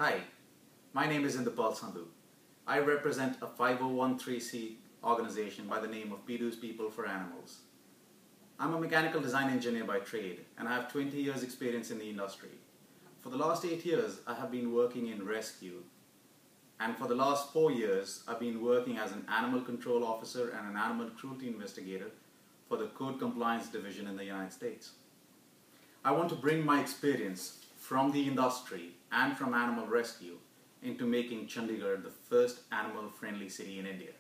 Hi, my name is Indapal Sandhu. I represent a 501(c) organization by the name of PDU's People for Animals. I'm a mechanical design engineer by trade and I have 20 years experience in the industry. For the last 8 years, I have been working in rescue, and for the last 4 years, I've been working as an animal control officer and an animal cruelty investigator for the Code Compliance Division in the United States. I want to bring my experience from the industry and from animal rescue into making Chandigarh the first animal-friendly city in India.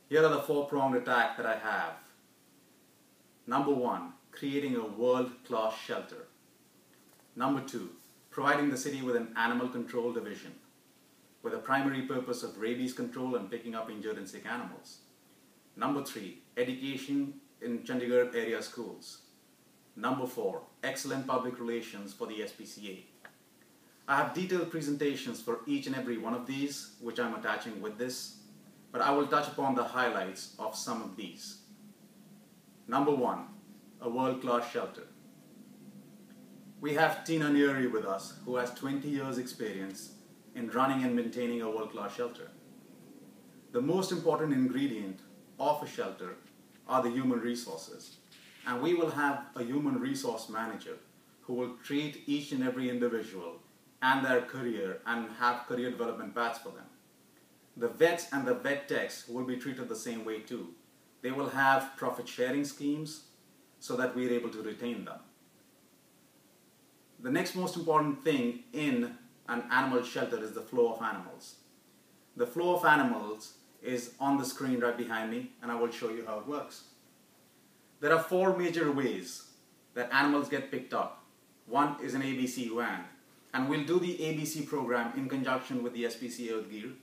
Here are the 4-pronged attack that I have. Number 1, creating a world-class shelter. Number 2, providing the city with an animal control division with a primary purpose of rabies control and picking up injured and sick animals. Number 3, education in Chandigarh area schools. Number 4, excellent public relations for the SPCA. I have detailed presentations for each and every one of these, which I'm attaching with this, but I will touch upon the highlights of some of these. Number 1, a world-class shelter. We have Tina Neary with us, who has 20 years experience in running and maintaining a world-class shelter. The most important ingredient of a shelter are the human resources. And we will have a human resource manager who will treat each and every individual and their career and have career development paths for them. The vets and the vet techs will be treated the same way too. They will have profit sharing schemes so that we are able to retain them. The next most important thing in an animal shelter is the flow of animals. The flow of animals is on the screen right behind me, and I will show you how it works. There are 4 major ways that animals get picked up. One is an ABC van, and we'll do the ABC program in conjunction with the SPCA Udgir.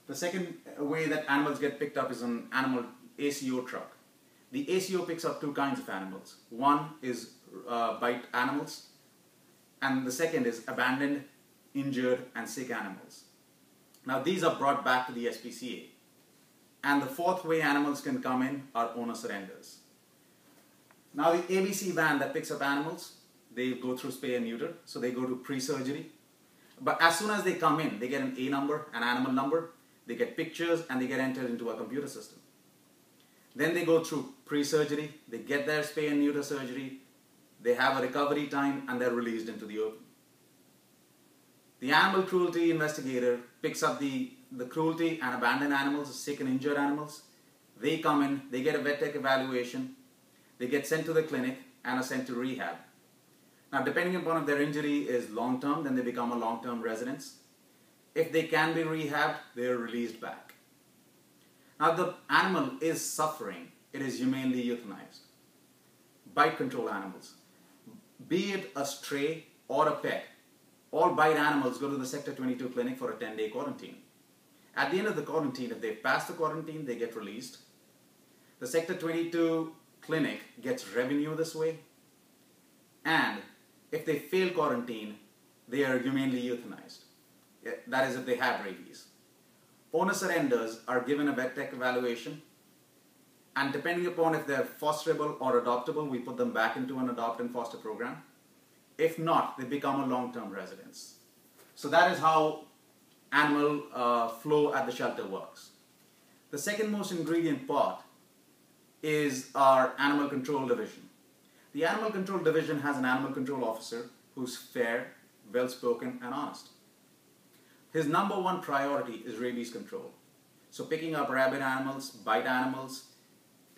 The second way that animals get picked up is an animal ACO truck. The ACO picks up 2 kinds of animals. One is bite animals, and the second is abandoned, injured, and sick animals. Now these are brought back to the SPCA. And the 4th way animals can come in are owner surrenders. Now the ABC van that picks up animals, they go through spay and neuter, so they go to pre-surgery. But as soon as they come in, they get an A number, an animal number, they get pictures, and they get entered into a computer system. Then they go through pre-surgery, they get their spay and neuter surgery, they have a recovery time, and they're released into the open. The animal cruelty investigator picks up the cruelty and abandoned animals, sick and injured animals. They come in, they get a vet tech evaluation, they get sent to the clinic and are sent to rehab. Now depending upon if their injury is long-term, then they become a long-term residence. If they can be rehabbed, they are released back. Now the animal is suffering, it is humanely euthanized. Bite control animals, be it a stray or a pet, all bite animals go to the Sector 22 clinic for a 10-day quarantine. At the end of the quarantine, if they pass the quarantine, they get released. The Sector 22 clinic gets revenue this way. And if they fail quarantine, they are humanely euthanized. That is if they have rabies. Owner surrenders are given a vet tech evaluation. And depending upon if they're fosterable or adoptable, we put them back into an adopt and foster program. If not, they become a long-term residence. So that is how animal flow at the shelter works. The second most ingredient part is our animal control division. The animal control division has an animal control officer who's fair, well-spoken, and honest. His number 1 priority is rabies control. So picking up rabid animals, bite animals,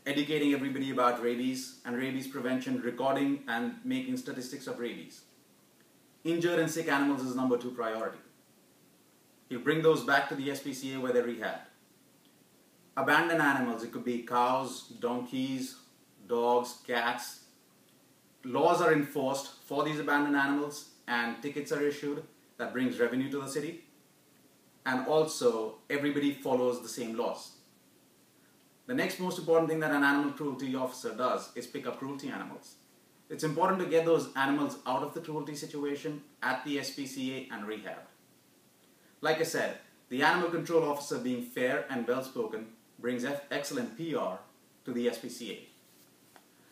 educating everybody about rabies and rabies prevention, recording and making statistics of rabies. Injured and sick animals is number 2 priority. He'll bring those back to the SPCA where they're rehabbed. Abandoned animals, it could be cows, donkeys, dogs, cats. Laws are enforced for these abandoned animals and tickets are issued that brings revenue to the city. And also everybody follows the same laws. The next most important thing that an animal cruelty officer does is pick up cruelty animals. It's important to get those animals out of the cruelty situation at the SPCA and rehabbed. Like I said, the animal control officer being fair and well-spoken brings excellent PR to the SPCA.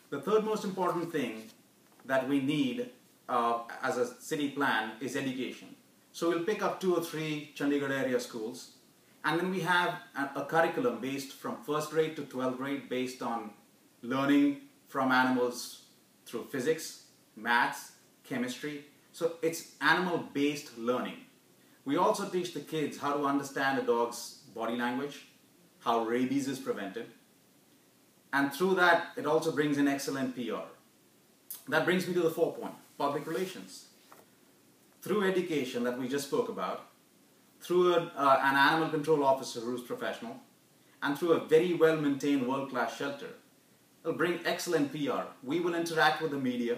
The third most important thing that we need as a city plan is education. So we'll pick up 2 or 3 Chandigarh area schools, and then we have a curriculum based from first grade to 12th grade based on learning from animals through physics, maths, chemistry. So it's animal-based learning. We also teach the kids how to understand a dog's body language, how rabies is prevented, and through that it also brings in excellent PR. That brings me to the 4th point, public relations. Through education that we just spoke about, through an animal control officer who's professional, and through a very well-maintained world-class shelter, it'll bring excellent PR. We will interact with the media,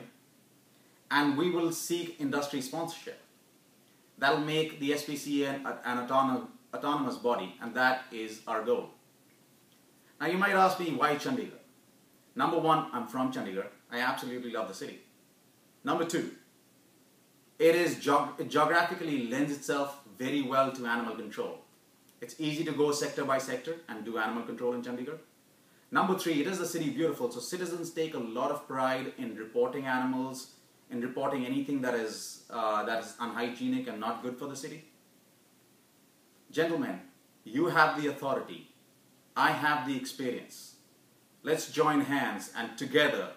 and we will seek industry sponsorship. That'll make the SPCA an autonomous body, and that is our goal. Now you might ask me, why Chandigarh? Number 1, I'm from Chandigarh. I absolutely love the city. Number 2, it geographically lends itself very well to animal control. It's easy to go sector by sector and do animal control in Chandigarh. Number 3, it is a city beautiful, so citizens take a lot of pride in reporting animals, in reporting anything that is unhygienic and not good for the city. Gentlemen, you have the authority. I have the experience. Let's join hands, and together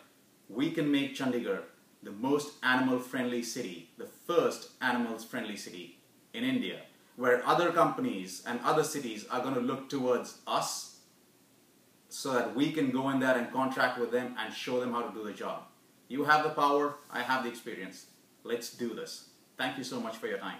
we can make Chandigarh the most animal-friendly city, the first animals-friendly city in India, where other companies and other cities are going to look towards us so that we can go in there and contract with them and show them how to do the job. You have the power, I have the experience. Let's do this. Thank you so much for your time.